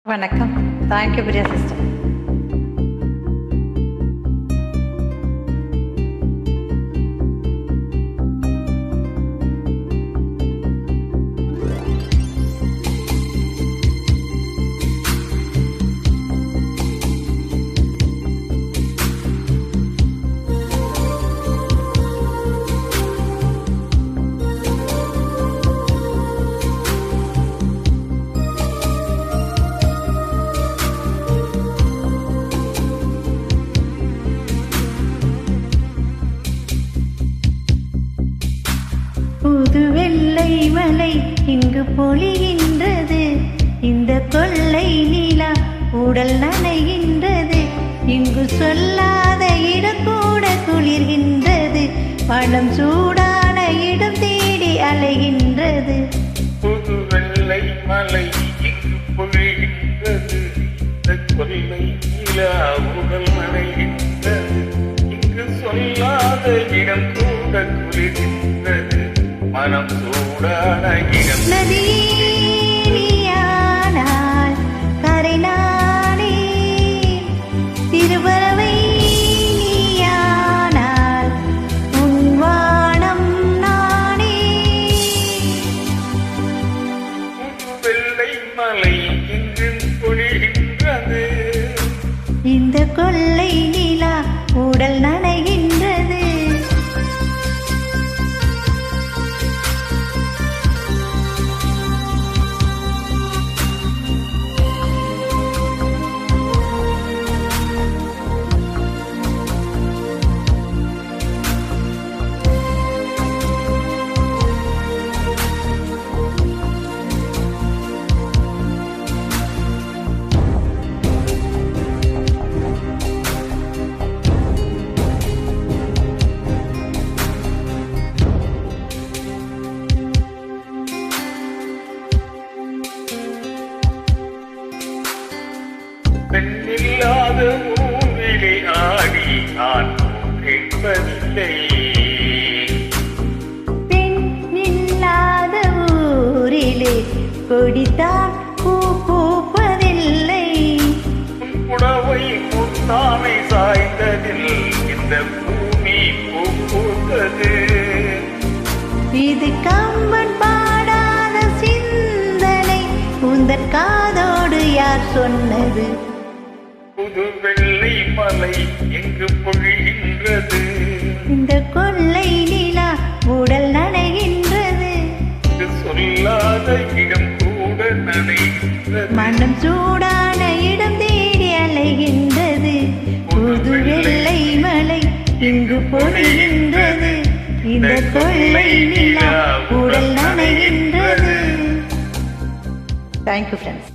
வணக்கம். Thank you Priya sister. புது வெள்ளை மலை இங்கு பொழிகின்றது, இந்த கொள்ளை நிலா உடல் நனைகின்றது. இங்கு சொல்லாத இடம் கூட குளிர்கின்றது, பழம் சூடான இடம் தேடி அலைகின்றது. புது வெள்ளை மலை இங்கு பொழிகின்றது, இந்த கொள்ளை நிலா உடல் நனைகின்றது. இங்கு சொல்லாத இடம் கூட குளிர்கின்றது, மனம் சூடான இடம். நதியானால் கரை நானே, திருவரவை நீயானால் உன்வானம் நானே. புது வெள்ளை மலை இங்கு பொழிகின்றது, இந்த கொள்ளை நிலா உடல் நனைகின்றது. பெண்ணில்லாத ஊரிலே ஆடி நான் கேட்பதில்லை. பெண்ணில்லாத ஊரிலே கொடித்தான் பூ பூப்பதில்லை. புடவை முத்தானை சாய்ந்ததில் இந்த பூமி பூ பூத்தது. இது கம்பன் பாடாத சிந்தனை, உந்தன் காதோடு யார் சொன்னது? புது வெள்ளை மலை எங்கு பொழிகின்றது, இந்த கொள்ளை நிலா உடல் நனைகின்றது. சொல்லாத இடம் கூட நனைகின்றது, மனம் சூடான இடம் தேடி அலைகின்றது. புது வெள்ளை மலை இங்கு பொழிகின்றது, இந்த கொள்ளை நிலா உடல் நனைகின்றது. Thank you friends.